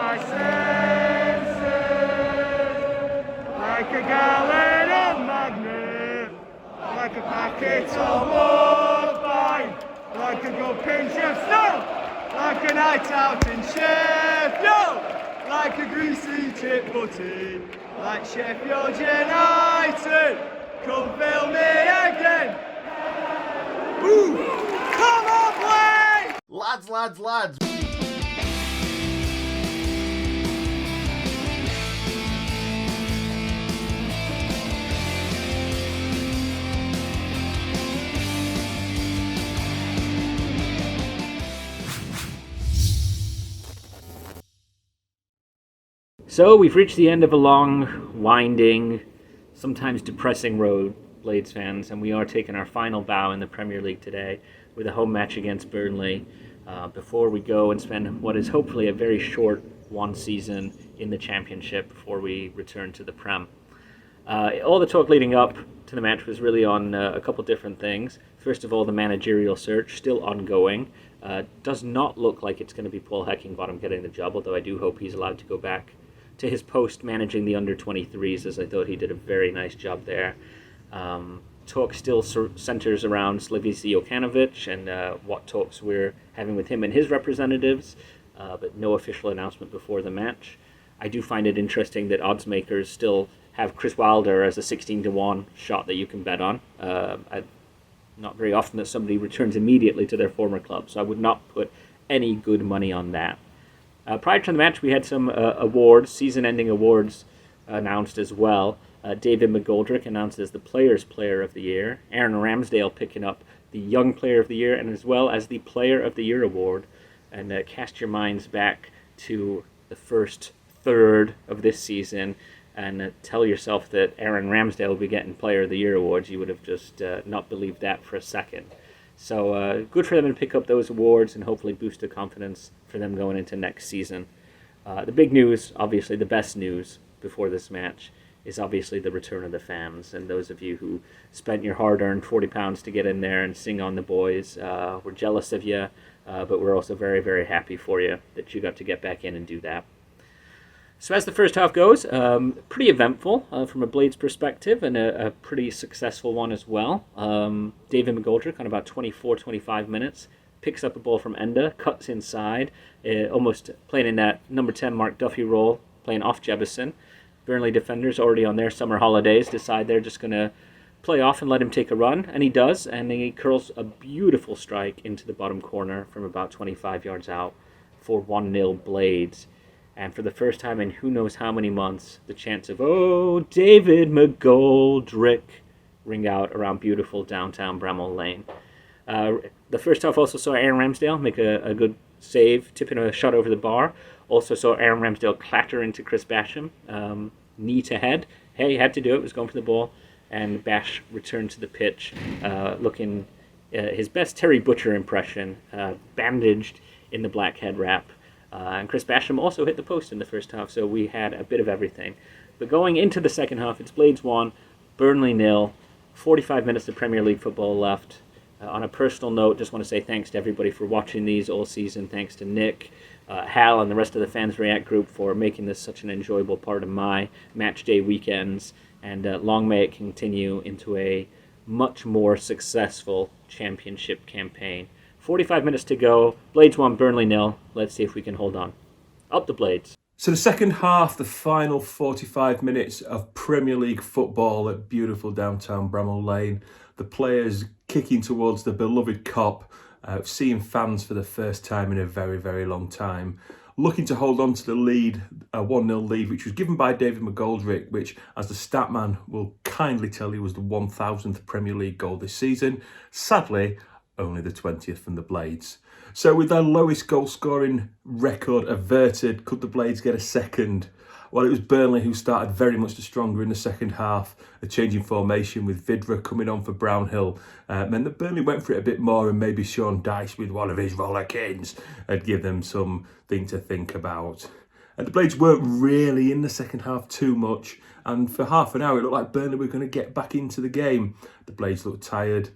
my senses, like a gallon of magnet, like a packet of woodbine, like a good pinch of snow, like a night out in Sheffield, like a greasy chip butty, like Sheffield United. Come fill me again. Ooh, come on, play! Lads. So we've reached the end of a long, winding, sometimes depressing road, Blades fans, and we are taking our final bow in the Premier League today with a home match against Burnley before we go and spend what is hopefully a very short one season in the Championship before we return to the Prem. All the talk leading up to the match was really on a couple different things. First of all, the managerial search, still ongoing. Does not look like it's going to be Paul Heckingbottom getting the job, although I do hope he's allowed to go back to his post managing the under-23s, as I thought he did a very nice job there. Talk still centers around Slavisa Jokanovic and what talks we're having with him and his representatives, but no official announcement before the match. I do find it interesting that odds makers still have Chris Wilder as a 16-1 shot that you can bet on. Not very often that somebody returns immediately to their former club, so I would not put any good money on that. Prior to the match, we had some awards, season-ending awards announced as well. David McGoldrick announced as the Players' Player of the Year. Aaron Ramsdale picking up the Young Player of the Year, and as well as the Player of the Year award. And cast your minds back to the first third of this season and tell yourself that Aaron Ramsdale will be getting Player of the Year awards. You would have just not believed that for a second. So good for them to pick up those awards and hopefully boost the confidence for them going into next season. The big news, obviously the best news before this match, is obviously the return of the fans. And those of you who spent your hard-earned £40 to get in there and sing on the boys, we're jealous of you, but we're also very, very happy for you that you got to get back in and do that. So as the first half goes, pretty eventful from a Blades perspective, and a pretty successful one as well. David McGoldrick on about 24-25 minutes picks up a ball from Enda, cuts inside, almost playing in that number 10 Mark Duffy role, playing off Jebison. Burnley defenders already on their summer holidays decide they're just going to play off and let him take a run, and he does, and he curls a beautiful strike into the bottom corner from about 25 yards out for 1-0 Blades. And for the first time in who knows how many months, the chants of, "Oh, David McGoldrick," ring out around beautiful downtown Bramall Lane. The first half also saw Aaron Ramsdale make a good save, tipping a shot over the bar. Also saw Aaron Ramsdale clatter into Chris Basham, knee to head. Hey, he had to do it, was going for the ball. And Bash returned to the pitch, looking his best Terry Butcher impression, bandaged in the black head wrap. And Chris Basham also hit the post in the first half, so we had a bit of everything. But going into the second half, it's Blades 1, Burnley 0, 45 minutes of Premier League football left. On a personal note, just want to say thanks to everybody for watching these all season. Thanks to Nick, Hal, and the rest of the Fans React group for making this such an enjoyable part of my Matchday weekends. And long may it continue into a much more successful championship campaign. 45 minutes to go. Blades 1, Burnley 0. Let's see if we can hold on. Up the Blades. So the second half, the final 45 minutes of Premier League football at beautiful downtown Bramall Lane. The players kicking towards the beloved Kop, seeing fans for the first time in a very, very long time. Looking to hold on to the lead, a 1-0 lead, which was given by David McGoldrick, which, as the stat man will kindly tell you, was the 1,000th Premier League goal this season. Sadly, only the 20th from the Blades. So with their lowest goal scoring record averted, could the Blades get a second? Well, it was Burnley who started very much the stronger in the second half. A change in formation with Vidra coming on for Brownhill meant that Burnley went for it a bit more, and maybe Sean Dyche with one of his rollerkins had give them something to think about. And the Blades weren't really in the second half too much, and for half an hour it looked like Burnley were going to get back into the game. The Blades looked tired.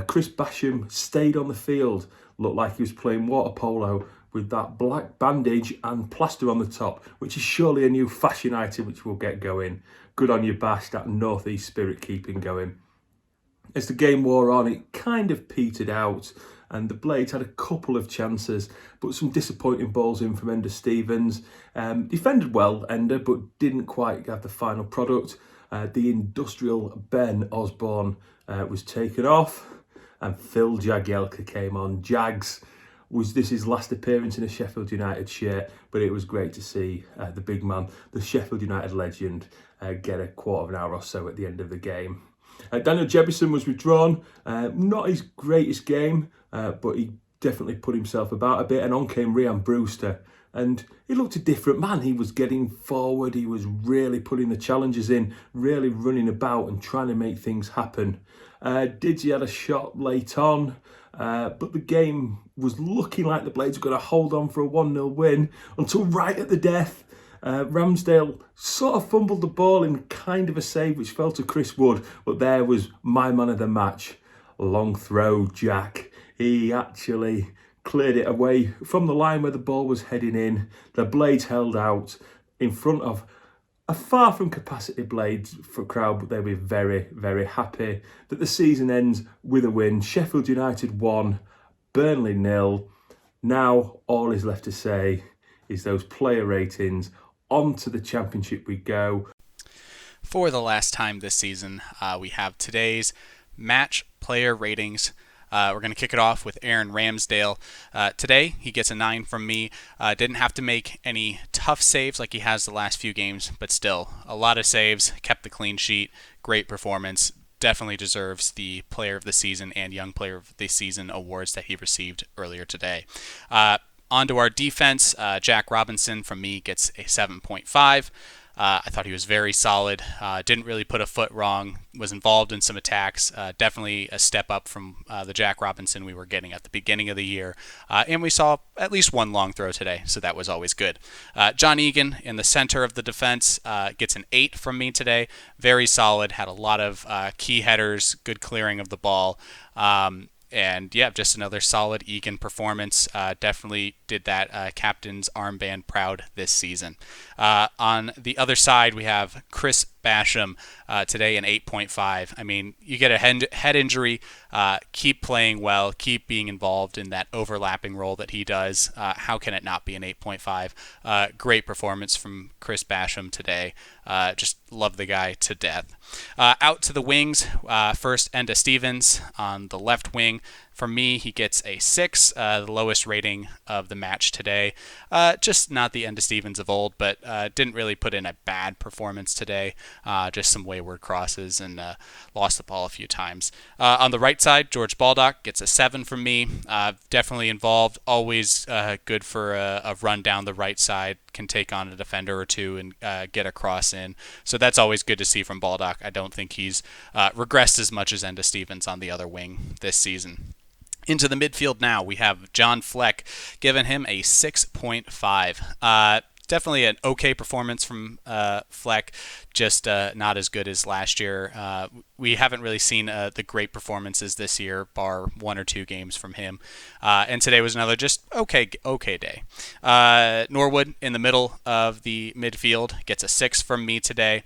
Chris Basham stayed on the field, looked like he was playing water polo with that black bandage and plaster on the top, which is surely a new fashion item which will get going. Good on you, Bash, that northeast spirit keeping going. As the game wore on, it kind of petered out, and the Blades had a couple of chances, but some disappointing balls in from Enda Stevens. Defended well, Enda, but didn't quite have the final product. The industrial Ben Osborne was taken off, and Phil Jagielka came on. Jags was this his last appearance in a Sheffield United shirt, but it was great to see the big man, the Sheffield United legend, get a quarter of an hour or so at the end of the game. Daniel Jebison was withdrawn. Not his greatest game, but he definitely put himself about a bit. And on came Ryan Brewster. And he looked a different man. He was getting forward. He was really putting the challenges in, really running about and trying to make things happen. Didzy had a shot late on, but the game was looking like the Blades were going to hold on for a 1-0 win until right at the death. Ramsdale sort of fumbled the ball in kind of a save which fell to Chris Wood, but there was my man of the match. Long throw, Jack. He actually cleared it away from the line where the ball was heading in. The Blades held out in front of a far from capacity Blades for crowd, but they'll be very, very happy that the season ends with a win. Sheffield United 1, Burnley 0. Now all is left to say is those player ratings. On to the Championship we go. For the last time this season, we have today's match player ratings. We're going to kick it off with Aaron Ramsdale. Today, he gets a 9 from me. Didn't have to make any tough saves like he has the last few games, but still, a lot of saves, kept the clean sheet, great performance. Definitely deserves the Player of the Season and Young Player of the Season awards that he received earlier today. On to our defense, Jack Robinson from me gets a 7.5. I thought he was very solid. Didn't really put a foot wrong. Was involved in some attacks. Definitely a step up from the Jack Robinson we were getting at the beginning of the year. And we saw at least one long throw today, so that was always good. John Egan in the center of the defense gets an 8 from me today. Very solid. Had a lot of key headers, good clearing of the ball. And yeah, just another solid Egan performance. Definitely did that captain's armband proud this season. On the other side, we have Chris Basham today, an 8.5. I mean, you get a head injury, keep playing well, keep being involved in that overlapping role that he does. How can it not be an 8.5? Great performance from Chris Basham today. Just love the guy to death. Out to the wings, first Enda Stevens on the left wing. For me, he gets a 6, the lowest rating of the match today. Just not the Enda Stevens of old, but didn't really put in a bad performance today. Just some wayward crosses and lost the ball a few times. On the right side, George Baldock gets a 7 from me. Definitely involved, always good for a run down the right side. Can take on a defender or two and get a cross in. So that's always good to see from Baldock. I don't think he's regressed as much as Enda Stevens on the other wing this season. Into the midfield now, we have John Fleck, giving him a 6.5. Definitely an okay performance from Fleck, just not as good as last year. We haven't really seen the great performances this year, bar 1 or 2 games from him. And today was another just okay day. Norwood in the middle of the midfield gets a 6 from me today.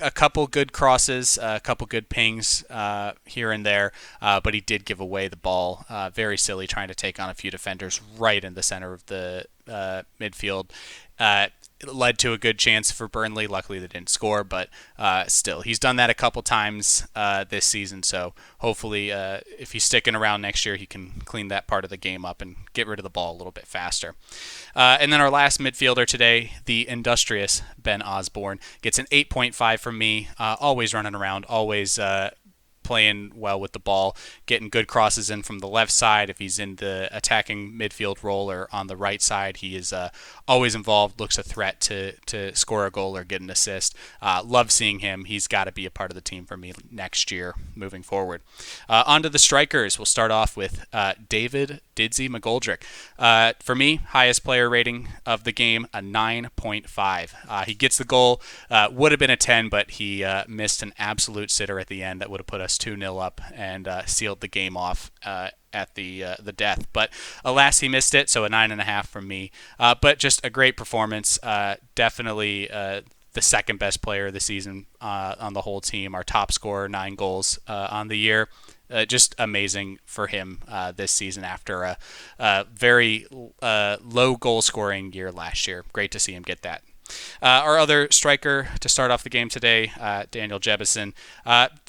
A couple good crosses, a couple good pings here and there, but he did give away the ball. Very silly, trying to take on a few defenders right in the center of the midfield. It led to a good chance for Burnley. Luckily, they didn't score, but still, he's done that a couple times this season. So hopefully, if he's sticking around next year, he can clean that part of the game up and get rid of the ball a little bit faster. And then our last midfielder today, the industrious Ben Osborne, gets an 8.5 from me. Always running around, always playing well with the ball, getting good crosses in from the left side. If he's in the attacking midfield role or on the right side, he is always involved, looks a threat to score a goal or get an assist. Love seeing him. He's got to be a part of the team for me next year moving forward. On to the strikers. We'll start off with David Didzy McGoldrick. For me, highest player rating of the game, a 9.5. He gets the goal. Would have been a 10, but he missed an absolute sitter at the end that would have put us 2-0 up and sealed the game off at the death. But alas, he missed it, so a 9.5 from me. But just a great performance. Definitely the second best player of the season on the whole team. Our top scorer, 9 goals on the year. Just amazing for him this season after a very low goal scoring year last year. Great to see him get that. Our other striker to start off the game today, Daniel Jebison.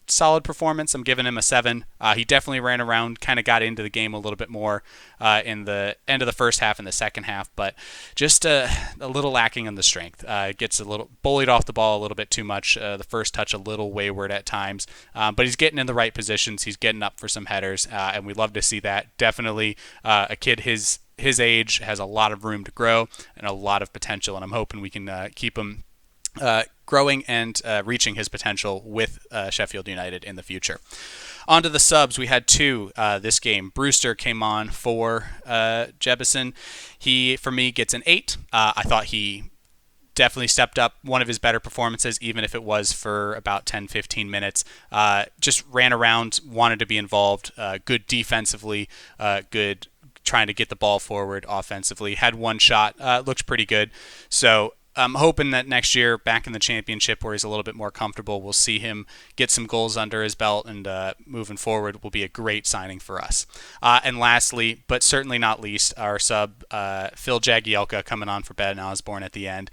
Solid performance. I'm giving him a 7. He definitely ran around, kind of got into the game a little bit more in the end of the first half and the second half, but just a little lacking in the strength. Gets a little bullied off the ball a little bit too much. The first touch a little wayward at times, but he's getting in the right positions. He's getting up for some headers, and we love to see that. Definitely a kid his age has a lot of room to grow and a lot of potential, and I'm hoping we can keep him growing and reaching his potential with Sheffield United in the future. On to the subs. We had 2 this game. Brewster came on for Jebison. He, for me, gets an 8. I thought he definitely stepped up one of his better performances, even if it was for about 10-15 minutes. Just ran around, wanted to be involved, good defensively, good trying to get the ball forward offensively. Had one shot, looked pretty good. So I'm hoping that next year, back in the championship where he's a little bit more comfortable, we'll see him get some goals under his belt, and moving forward will be a great signing for us. And lastly, but certainly not least, our sub, Phil Jagielka, coming on for Ben Osborne at the end.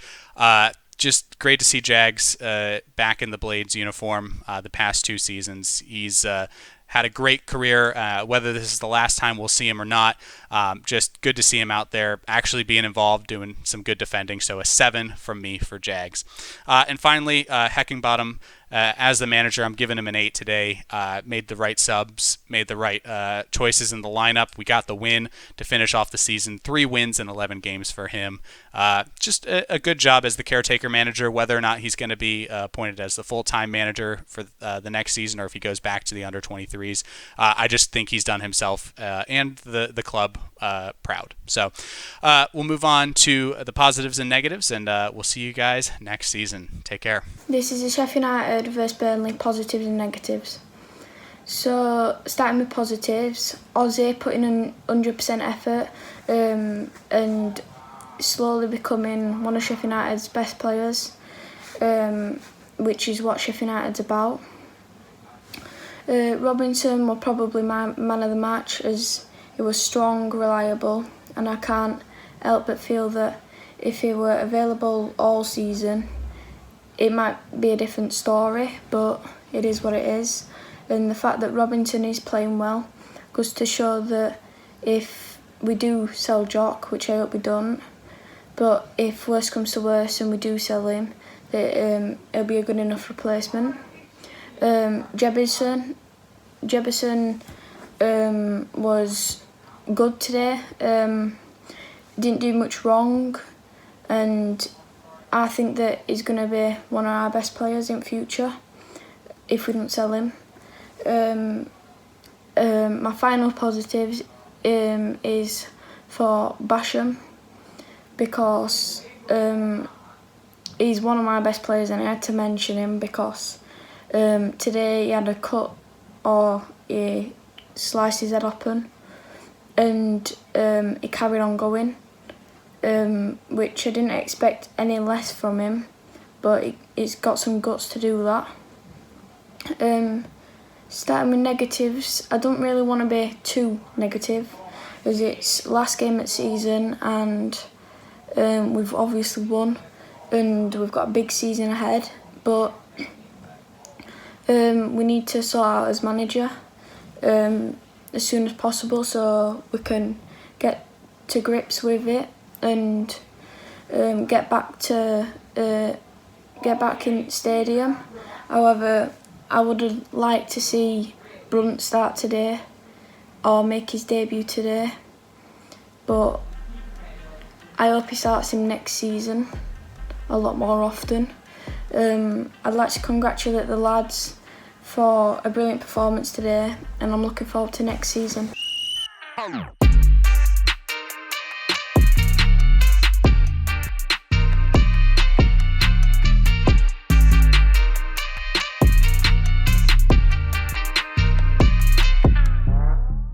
Just great to see Jags back in the Blades uniform the past 2 seasons. He's had a great career. Whether this is the last time we'll see him or not, just good to see him out there actually being involved, doing some good defending. So a 7 from me for Jags. And finally, Heckingbottom, as the manager, I'm giving him an 8 today. Made the right subs, made the right choices in the lineup. We got the win to finish off the season. 3 wins in 11 games for him. Just a good job as the caretaker manager. Whether or not he's going to be appointed as the full-time manager for the next season, or if he goes back to the under-23s, I just think he's done himself and the club proud. So we'll move on to the positives and negatives, and we'll see you guys next season. Take care. This is a Sheffield United versus Burnley positives and negatives. So starting with positives, Ozzy putting in 100% effort and slowly becoming one of Sheffield United's best players, which is what Sheffield United's about. Robinson was probably my man of the match, as he was strong, reliable, and I can't help but feel that if he were available all season, it might be a different story, but it is what it is. And the fact that Robinson is playing well goes to show that if we do sell Jock, which I hope we don't, but if worse comes to worse and we do sell him, that it'll be a good enough replacement. Jebison was good today. Didn't do much wrong, and I think that he's going to be one of our best players in future if we don't sell him. My final positives is for Basham, because he's one of my best players, and I had to mention him because today he had a cut, or he sliced his head open, and he carried on going, which I didn't expect any less from him, but he's got some guts to do that. Starting with negatives, I don't really want to be too negative, as it's last game of the season, and we've obviously won, and we've got a big season ahead, but we need to sort out as manager as soon as possible, so we can get to grips with it and get back in stadium. However, I would have liked to see Brunt start today or make his debut today, but I hope he starts him next season a lot more often. I'd like to congratulate the lads for a brilliant performance today, and I'm looking forward to next season.